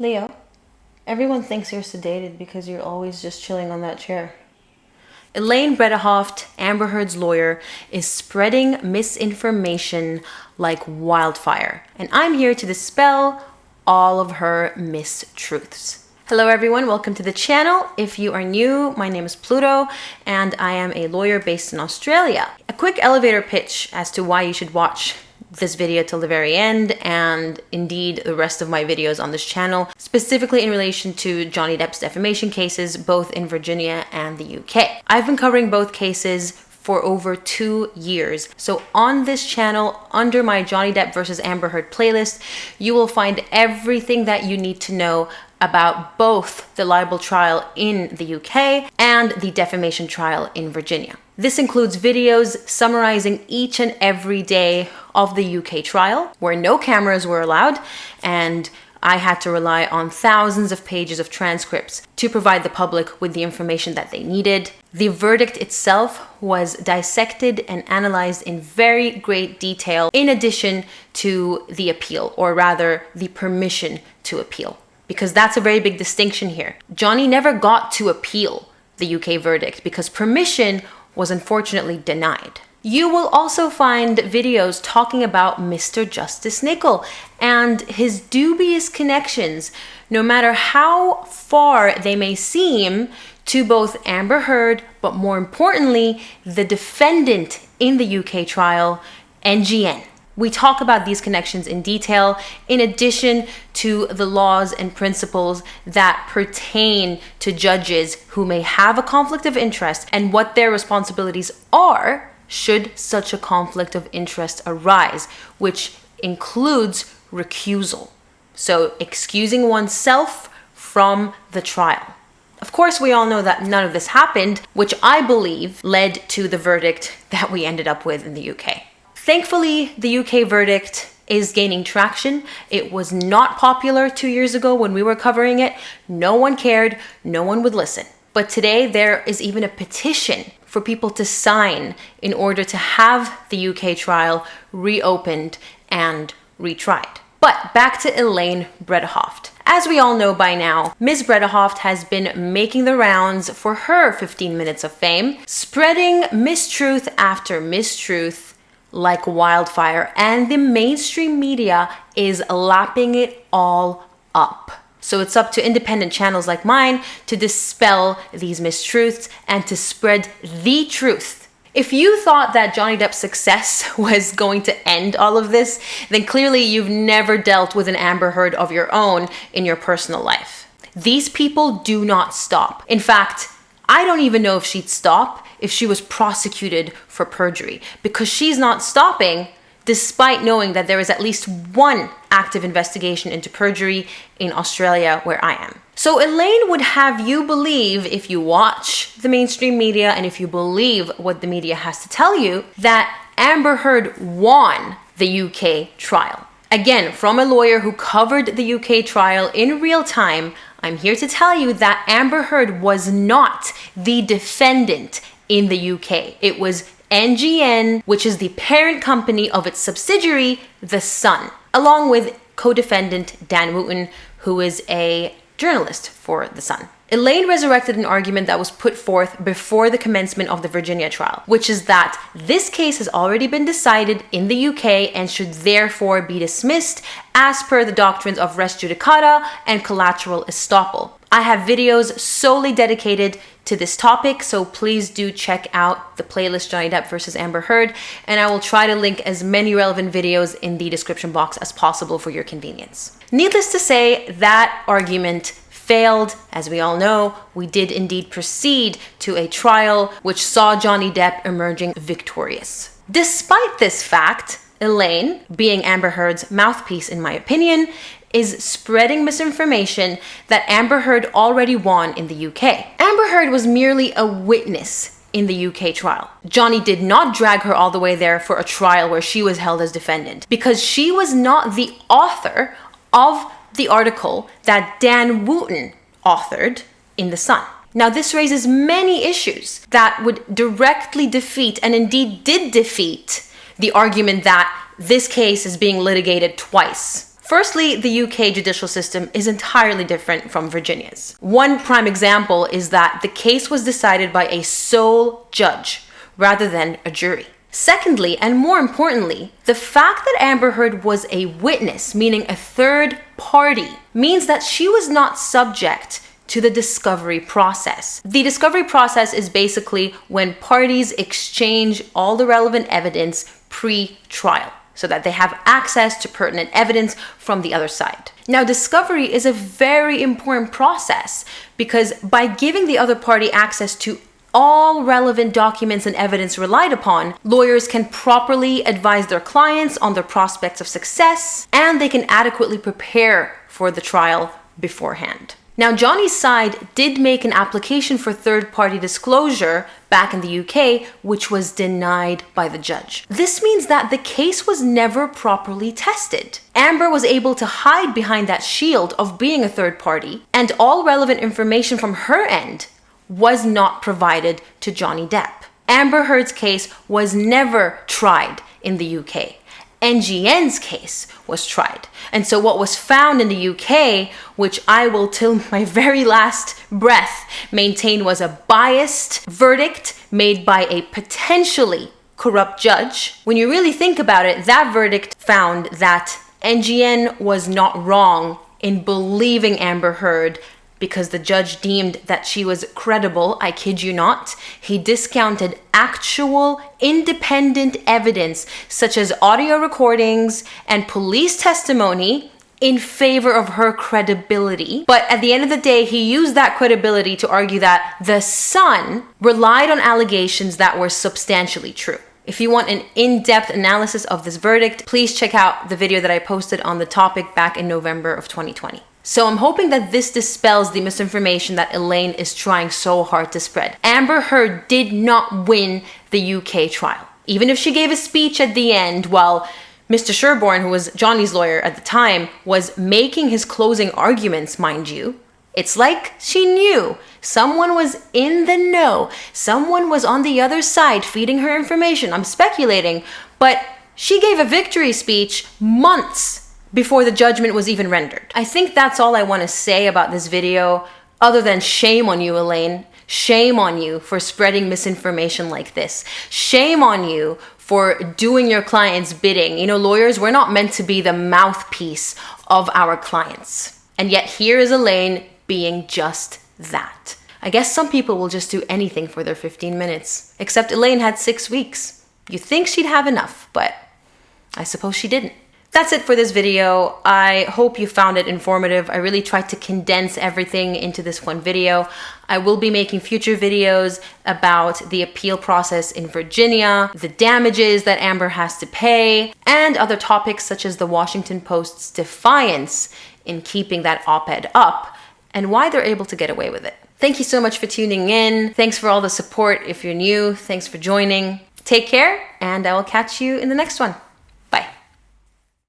Leo, everyone thinks you're sedated because you're always just chilling on that chair. Elaine Bredehoft, Amber Heard's lawyer, is spreading misinformation like wildfire, and I'm here to dispel all of her mistruths. Hello everyone, welcome to the channel. If you are new, my name is Pluto, and I am a lawyer based in Australia. A quick elevator pitch as to why you should watch this video till the very end, and indeed the rest of my videos on this channel, specifically in relation to Johnny Depp's defamation cases, both in Virginia and the UK. I've been covering both cases for over 2 years. So on this channel, under my Johnny Depp versus Amber Heard playlist, you will find everything that you need to know about both the libel trial in the UK and the defamation trial in Virginia. This includes videos summarizing each and every day of the UK trial, where no cameras were allowed, and I had to rely on thousands of pages of transcripts to provide the public with the information that they needed. The verdict itself was dissected and analyzed in very great detail, in addition to the appeal, or rather the permission to appeal, because that's a very big distinction here. Johnny never got to appeal the UK verdict because permission was unfortunately denied. You will also find videos talking about Mr. Justice Nicol and his dubious connections, no matter how far they may seem, to both Amber Heard, but more importantly, the defendant in the UK trial, NGN. We talk about these connections in detail, in addition to the laws and principles that pertain to judges who may have a conflict of interest and what their responsibilities are should such a conflict of interest arise, which includes recusal. So excusing oneself from the trial. Of course, we all know that none of this happened, which I believe led to the verdict that we ended up with in the UK. Thankfully, the UK verdict is gaining traction. It was not popular 2 years ago when we were covering it. No one cared, no one would listen. But today there is even a petition for people to sign in order to have the UK trial reopened and retried. But back to Elaine Bredehoft. As we all know by now, Ms. Bredehoft has been making the rounds for her 15 minutes of fame, spreading mistruth after mistruth like wildfire, and the mainstream media is lapping it all up. So it's up to independent channels like mine to dispel these mistruths and to spread the truth. If you thought that Johnny Depp's success was going to end all of this, then clearly you've never dealt with an Amber Heard of your own in your personal life. These people do not stop. In fact, I don't even know if she'd stop if she was prosecuted for perjury, because she's not stopping despite knowing that there is at least one active investigation into perjury in Australia where I am. So Elaine would have you believe, if you watch the mainstream media and if you believe what the media has to tell you, that Amber Heard won the UK trial. Again, from a lawyer who covered the UK trial in real time, I'm here to tell you that Amber Heard was not the defendant in the UK. It was NGN, which is the parent company of its subsidiary, The Sun, along with co-defendant Dan Wooten, who is a journalist for The Sun. Elaine resurrected an argument that was put forth before the commencement of the Virginia trial, which is that this case has already been decided in the UK and should therefore be dismissed as per the doctrines of res judicata and collateral estoppel. I have videos solely dedicated to this topic, so please do check out the playlist Johnny Depp versus Amber Heard, and I will try to link as many relevant videos in the description box as possible for your convenience. Needless to say, that argument failed. As we all know, we did indeed proceed to a trial which saw Johnny Depp emerging victorious. Despite this fact, Elaine, being Amber Heard's mouthpiece in my opinion, is spreading misinformation that Amber Heard already won in the UK. Amber Heard was merely a witness in the UK trial. Johnny did not drag her all the way there for a trial where she was held as defendant, because she was not the author of the article that Dan Wooten authored in The Sun. Now, this raises many issues that would directly defeat, and indeed did defeat, the argument that this case is being litigated twice. Firstly, the UK judicial system is entirely different from Virginia's. One prime example is that the case was decided by a sole judge rather than a jury. Secondly, and more importantly, the fact that Amber Heard was a witness, meaning a third party, means that she was not subject to the discovery process. The discovery process is basically when parties exchange all the relevant evidence pre-trial, so that they have access to pertinent evidence from the other side. Now, discovery is a very important process because by giving the other party access to all relevant documents and evidence relied upon, lawyers can properly advise their clients on their prospects of success, and they can adequately prepare for the trial beforehand. Now, Johnny's side did make an application for third-party disclosure back in the UK, which was denied by the judge. This means that the case was never properly tested. Amber was able to hide behind that shield of being a third party, and all relevant information from her end was not provided to Johnny Depp. Amber Heard's case was never tried in the UK. NGN's case was tried. And so what was found in the UK, which I will till my very last breath maintain was a biased verdict made by a potentially corrupt judge. When you really think about it, that verdict found that NGN was not wrong in believing Amber Heard because the judge deemed that she was credible. I kid you not. He discounted actual independent evidence such as audio recordings and police testimony in favor of her credibility. But at the end of the day, he used that credibility to argue that the Sun relied on allegations that were substantially true. If you want an in-depth analysis of this verdict, please check out the video that I posted on the topic back in November of 2020. So I'm hoping that this dispels the misinformation that Elaine is trying so hard to spread. Amber Heard did not win the UK trial. Even if she gave a speech at the end while Mr. Sherborne, who was Johnny's lawyer at the time, was making his closing arguments, mind you, it's like she knew. Someone was in the know. Someone was on the other side feeding her information. I'm speculating, but she gave a victory speech months before the judgment was even rendered. I think that's all I want to say about this video, other than shame on you, Elaine. Shame on you for spreading misinformation like this. Shame on you for doing your client's bidding. You know, lawyers, we're not meant to be the mouthpiece of our clients. And yet here is Elaine being just that. I guess some people will just do anything for their 15 minutes. Except Elaine had 6 weeks. You'd think she'd have enough, but I suppose she didn't. That's it for this video. I hope you found it informative. I really tried to condense everything into this one video. I will be making future videos about the appeal process in Virginia, the damages that Amber has to pay, and other topics such as the Washington Post's defiance in keeping that op-ed up and why they're able to get away with it. Thank you so much for tuning in. Thanks for all the support. If you're new, thanks for joining. Take care, and I will catch you in the next one.